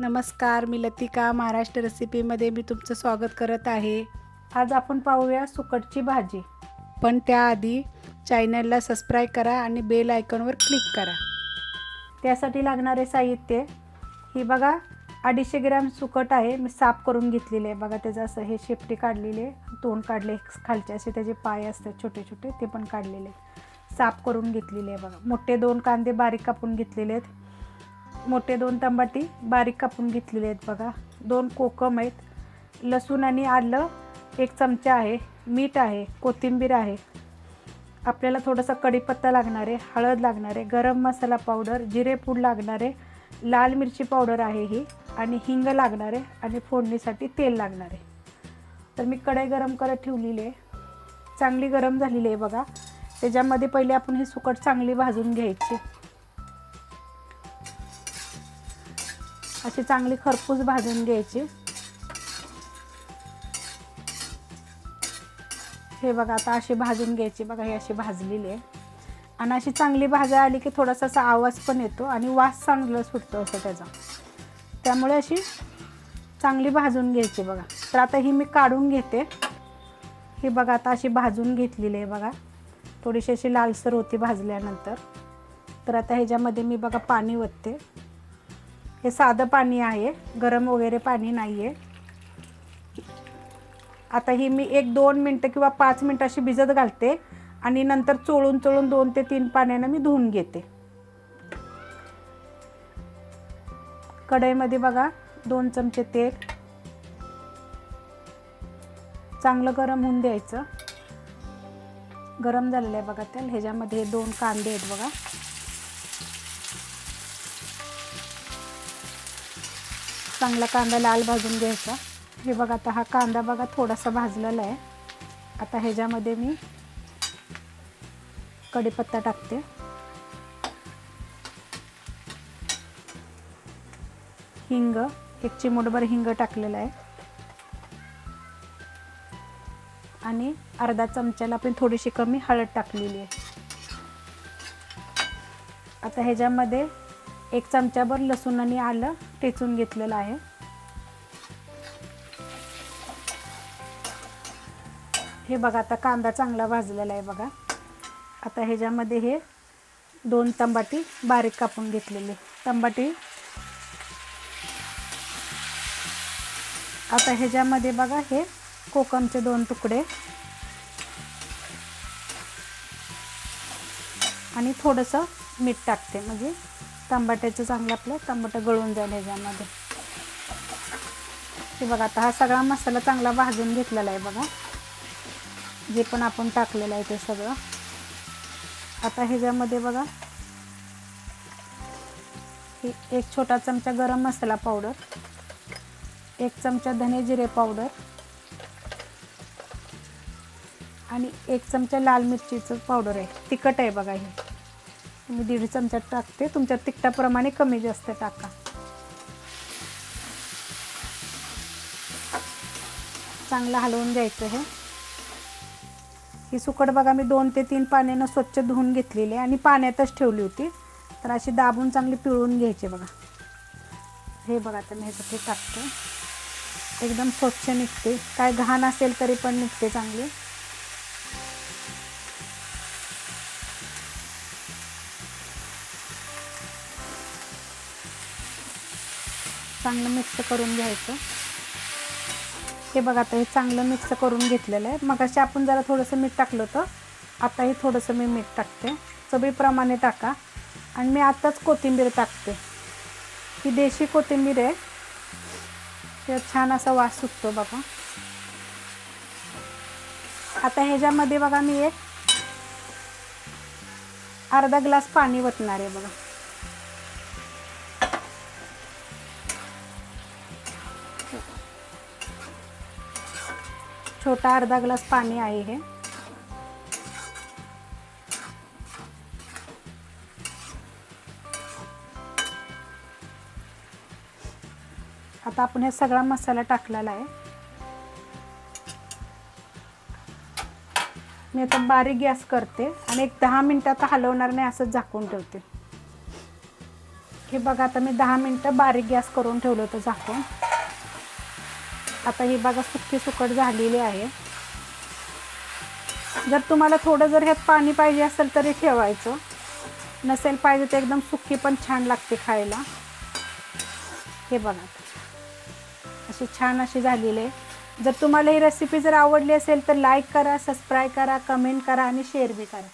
नमस्कार, मी लतिका महाराष्ट्र रेसिपीमध्ये मी तुमचं स्वागत करत आहे. आज आपण पाहूया सुकटची भाजी. पण त्याआधी चॅनलला सबस्क्राईब करा आणि बेल आयकॉनवर क्लिक करा. त्यासाठी लागणारे साहित्य ही बघा, 250 ग्रॅम सुकट आहे. मी साफ करून घेतलेले आहे. बघा त्याचं असं हे शेपटी काढलेले, तोंड काढले, खालचे असे त्याचे पाय असतात छोटे छोटे, ते पण काढलेले, साफ करून घेतलेले आहे. बघा मोठे 2 कांदे बारीक कापून घेतलेले आहेत. मोठे 2 टमाटे बारीक कापून घेतलेले आहेत. बघा 2 कोकम आहेत. लसूण आणि आलं 1 चमचा आहे. मीठ आहे, कोथिंबीर आहे. आपल्याला थोडासा कढीपत्ता लागणार आहे, हळद लागणार आहे, गरम मसाला पावडर, जिरे पूड लागणार आहे, लाल मिरची पावडर आहे ही, आणि हिंग लागणार आहे, आणि फोडणीसाठी तेल लागणार आहे. तर मी कढई गरम करत ठेवलेली आहे. चांगली गरम झालेली आहे. बघा त्याच्यामध्ये पहिले आपण ही सुकट चांगली भाजून घ्यायची. अशी चांगली खरपूस भाजून घ्यायची. हे बघा आता अशी भाजून घ्यायची. बघा हे अशी भाजलेली आहे. आणि अशी चांगली भाजा आली की थोडासा असा आवाज पण येतो आणि वास चांगला सुटतो असं त्याचा. त्यामुळे अशी चांगली भाजून घ्यायची. बघा तर आता ही मी काढून घेते. ही बघा आता अशी भाजून घेतलेली आहे. बघा थोडीशी अशी लालसर होती भाजल्यानंतर. तर आता ह्याच्यामध्ये मी बघा पाणी ओतते. हे साधं पाणी आहे, गरम वगैरे पाणी नाही आहे. आता ही मी 1-2 मिनटं किंवा 5 मिनटं अशी भिजत घालते आणि नंतर चोळून 2 ते 3 पाण्यानं मी धुवून घेते. कढईमध्ये बघा 2 चमचे तेल चांगलं गरम होऊन द्यायचं. गरम झालेलं आहे बघा तेल. ह्याच्यामध्ये 2 कांदे आहेत. बघा चांगला कांदा लाल भाजून घ्यायचा. हे बघा आता हा कांदा बघा थोडासा भाजलेला आहे. आता ह्याच्यामध्ये मी कढीपत्ता टाकते. हिंग 1 चिमूटभर हिंग टाकलेला आहे. आणि अर्धा चमच्याला आपण थोडीशी कमी हळद टाकलेली आहे. आता ह्याच्यामध्ये 1 चमचाभर लसूण आणि आलं ठेचून घेतलेलं आहे. हे बघा आता कांदा चांगला भाजलेला आहे. बघा आता ह्याच्यामध्ये हे 2 टमाटे बारीक कापून घेतलेले टमाटे. आता ह्याच्यामध्ये बघा हे कोकमचे 2 तुकडे आणि थोडंसं मीठ टाकते, म्हणजे टमाट्याचं चांगलं आपलं टमाटं गळून जाईल ह्याच्यामध्ये. हे बघा आता हा सगळा मसाला चांगला भाजून घेतलेला आहे. बघा जे पण आपण टाकलेलं आहे ते सगळं. आता ह्याच्यामध्ये बघा 1 छोटा चमचा गरम मसाला पावडर, 1 चमचा धने जिरे पावडर आणि 1 चमचा लाल मिरचीचं पावडर आहे. तिखट आहे बघा हे. मी 1.5 चमचा टाकते. तुमच्या तिखटाप्रमाणे कमी जास्त टाका. चांगलं हलवून द्यायचं हे. ही सुकट बघा मी 2 ते 3 पाण्यानं स्वच्छ धुवून घेतलेली आहे आणि पाण्यातच ठेवली होती. तर अशी दाबून चांगली पिळून घ्यायची. बघा हे बघा आता मी ह्याच्यात टाकते. एकदम स्वच्छ निघते, काय घाण असेल तरी पण निघते चांगली. चांगलं मिक्स करून घ्यायचं. हे बघा आता हे चांगलं मिक्स करून घेतलेलं आहे. मग असे आपण जरा थोडंसं मीठ टाकलं होतं, आता हे थोडंसं मी मीठ टाकते. चवीप्रमाणे टाका. आणि मी आताच कोथिंबीर टाकते. ही देशी कोथिंबीर आहे, ते छान असा वास सुटतो बघा. आता ह्याच्यामध्ये बघा मी एक अर्धा ग्लास पाणी ओतणार आहे. बघा छोटा अर्धा ग्लास पाणी आहे हे. आता आपण हे सगळा मसाला टाकलेला आहे. मी आता बारीक गॅस करते आणि एक 10 मिनिटात हलवणार नाही, असंच झाकून ठेवते. हे बघा आता मी 10 मिनटं बारीक गॅस करून ठेवलं होतं झाकून. आता ही बघा सुकी सुकट झालेली आहे. जर तुम्हाला थोडं जर ह्यात पाणी पाहिजे असेल तरी ठेवायचं, नसेल पाहिजे तर एकदम सुकी पण छान लागते खायला. हे बघा अशी छान अशी झालेली आहे. जर तुम्हाला ही रेसिपी जर आवडली असेल तर लाईक करा, सबस्क्राईब करा, कमेंट करा आणि शेअर बी करा.